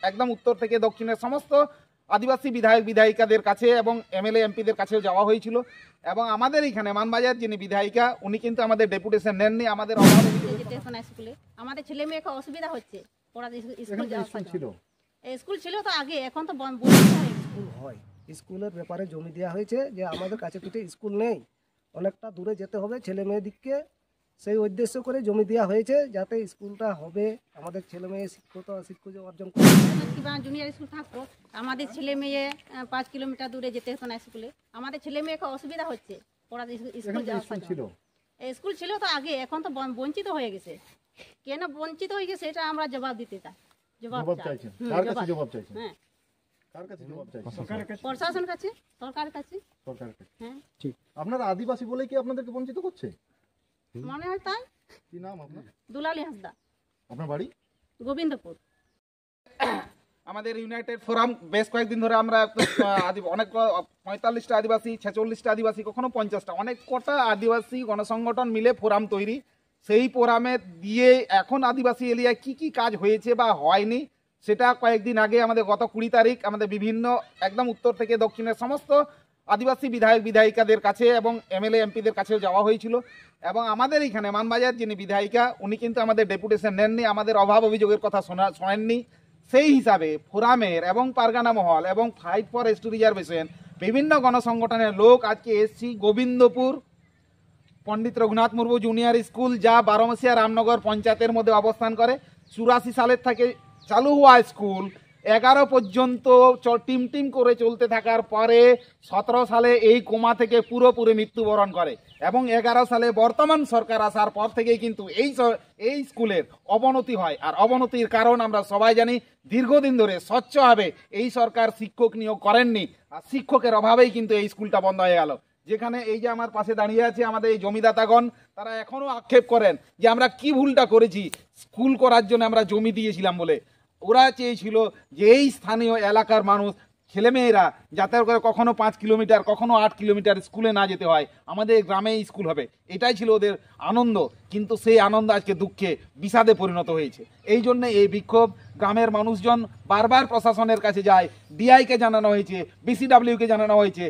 একদম উত্তর থেকে দক্ষিণের সমস্ত আদিবাসী বিধায়ক বিধায়িকাদের কাছে এবং এমএলএ এমপিদের কাছেও যাওয়া হয়েছিল। এবং আমাদের এখানে মানবাজার যিনি বিধায়িকা উনি কিন্তু আমাদের ডেপুটেশন নেননি। আমাদের স্কুলে আমাদের ছেলে মেয়েকে অসুবিধা হচ্ছে, স্কুল ছিল তো আগে, এখন তো স্কুল হয়। স্কুলের ব্যাপারে জমি দেওয়া হয়েছে যে আমাদের কাছে পিঠে স্কুল নেই, অনেকটা দূরে যেতে হবে ছেলে মেয়েদিককে, সেই উদ্দেশ্য করে জমি দেওয়া হয়েছে যাতে স্কুলটা হবে, আমাদের ছেলে মেয়ে শিক্ষা অর্জন করবে। জুনিয়র স্কুল থাকতো, আমাদের ছেলে মেয়ে 5 কিলোমিটার দূরে যেতে হতো না স্কুলে, আমাদের ছেলে মেয়েকে অসুবিধা হচ্ছে স্কুল ছিল তো আগে, এখন তো বঞ্চিত হয়ে গেছে। কেন বঞ্চিত হয়ে গেছে এটা আমরা জবাব দিতে চাই। প্রশাসন কাছে, সরকারের কাছে। আপনারা আদিবাসী বলে কি আপনাদেরকে বঞ্চিত করছে মনে হয় তাই? কি নাম আপনার? দুলালী হাসদা। আপনার বাড়ি? গোবিন্দপুর। আমাদের ইউনাইটেড ফোরাম বেশ কয়েকদিন ধরে আমরা অনেক 45টা আদিবাসী, 46টা আদিবাসী, কখনো 50টা, অনেক কটা আদিবাসী গণসংগঠন মিলে ফোরাম তৈরি। সেই ফোরামে দিয়ে এখন আদিবাসী এরিয়ায় কি কি কাজ হয়েছে বা হয়নি সেটা কয়েকদিন আগে আমাদের গত 20 তারিখ আমাদের বিভিন্ন একদম উত্তর থেকে দক্ষিণের সমস্ত আদিবাসী বিধায়ক বিধায়িকাদের কাছে এবং এমএলএ এমপিদের কাছেও যাওয়া হয়েছিল। এবং আমাদের এখানে মানবাজার যিনি বিধায়িকা উনি কিন্তু আমাদের ডেপুটেশন নেননি, আমাদের অভাব অভিযোগের কথা শোনেননি। সেই হিসাবে ফোরামের এবং পারগানা মহল এবং ফাইট ফর এসটি রিজার্ভেশন বিভিন্ন গণসংগঠনের লোক আজকে এসছি গোবিন্দপুর পণ্ডিত রঘুনাথ মুর্মু জুনিয়র স্কুল, যা বারোমাসিয়া রামনগর পঞ্চায়েতের মধ্যে অবস্থান করে। 84 সালের থেকে চালু হওয়া স্কুল 11 পর্যন্ত টিম করে চলতে থাকার পরে 17 সালে এই কোমা থেকে পুরোপুরি মৃত্যুবরণ করে এবং 11 সালে বর্তমান সরকার আসার পর থেকেই কিন্তু এই স্কুলের অবনতি হয়। আর অবনতির কারণ আমরা সবাই জানি, দীর্ঘদিন ধরে স্বচ্ছভাবে এই সরকার শিক্ষক নিয়োগ করেননি, আর শিক্ষকের অভাবেই কিন্তু এই স্কুলটা বন্ধ হয়ে গেল। যেখানে এই যে আমার পাশে দাঁড়িয়ে আছে আমাদের এই জমিদাতাগণ, তারা এখনো আক্ষেপ করেন যে আমরা কি ভুলটা করেছি, স্কুল করার জন্য আমরা জমি দিয়েছিলাম বলে। ওরা চেয়েছিল যে এই স্থানীয় এলাকার মানুষ ছেলেমেয়েরা যাতে করে কখনো 5 কিলোমিটার কখনো 8 কিলোমিটার স্কুলে না যেতে হয়, আমাদের গ্রামে স্কুল হবে, এটাই ছিল ওদের আনন্দ। কিন্তু সেই আনন্দ আজকে দুঃখে বিষাদে পরিণত হয়েছে। এই জন্য এই বিক্ষোভ। গ্রামের মানুষজন বারবার প্রশাসনের কাছে যায়, ডিআইকে জানানো হয়েছে, বিসিডাব্লিউকে জানানো হয়েছে,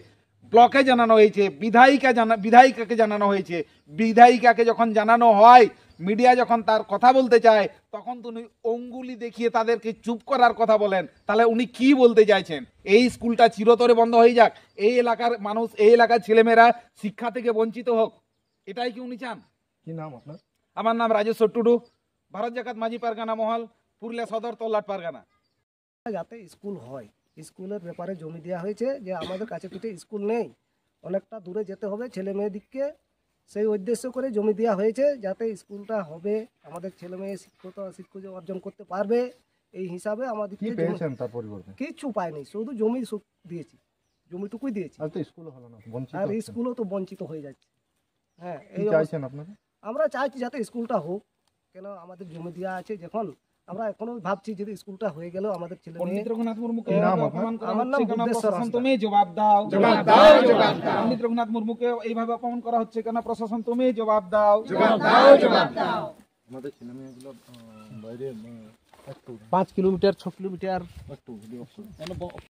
ব্লকে জানানো হয়েছে, বিধায়িকাকে জানানো হয়েছে। বিধায়িকাকে যখন জানানো হয়, মিডিয়া যখন তার কথা বলতে চায় তখন তিনি অঙ্গুলি দেখিয়ে তাদেরকে চুপ করার কথা বলেন। তাহলে উনি কি বলতে চাইছেন? এই স্কুলটা চিরতরে বন্ধ হয়ে যাক, এই এলাকার মানুষ, এই এলাকার ছেলেমেয়েরা শিক্ষা থেকে বঞ্চিত হোক, এটাই কি উনি চান? কি নাম আপনার? আমার নাম রাজেশ্বর টুডু, ভারত জাকাত মাঝি পারগানা মহল, পুরুলিয়া সদর, তল্লাট পারগানা। যাতে স্কুল হয়, স্কুলের ব্যাপারে জমি দেওয়া হয়েছে যে আমাদের কাছে পিঠে স্কুল নেই, অনেকটা দূরে যেতে হবে ছেলে মেয়েদিককে, সেই উদ্দেশ্য করে জমি দেওয়া হয়েছে যাতে স্কুলটা হবে, আমাদের ছেলে মেয়ে শিক্ষা অর্জন করতে পারবে। এই হিসাবে আমাদের কিছু পাইনি, শুধু জমি দিয়েছি, জমিটুকুই দিয়েছি। আর স্কুলও তো বঞ্চিত হয়ে যাচ্ছে। হ্যাঁ, এই আমরা চাইছি যাতে স্কুলটা হোক। কেন আমাদের জমি দেওয়া আছে, যখন আমরা এখনো ভাবছি যদি স্কুলটা হয়ে গেল আমাদের ছেলে মেয়ে। পণ্ডিত রঘুনাথ মুর্মুকে আমার নাম বুদ্ধেশ্বর হাসদা। তুমি জবাব দাও। পণ্ডিত রঘুনাথ মুর্মুকে এইভাবে অপমান করা হচ্ছে কেন? প্রশাসন তুমি জবাব দাও। আমাদের ছেলে মেয়েগুলো বাইরে 5 কিলোমিটার 6 কিলোমিটার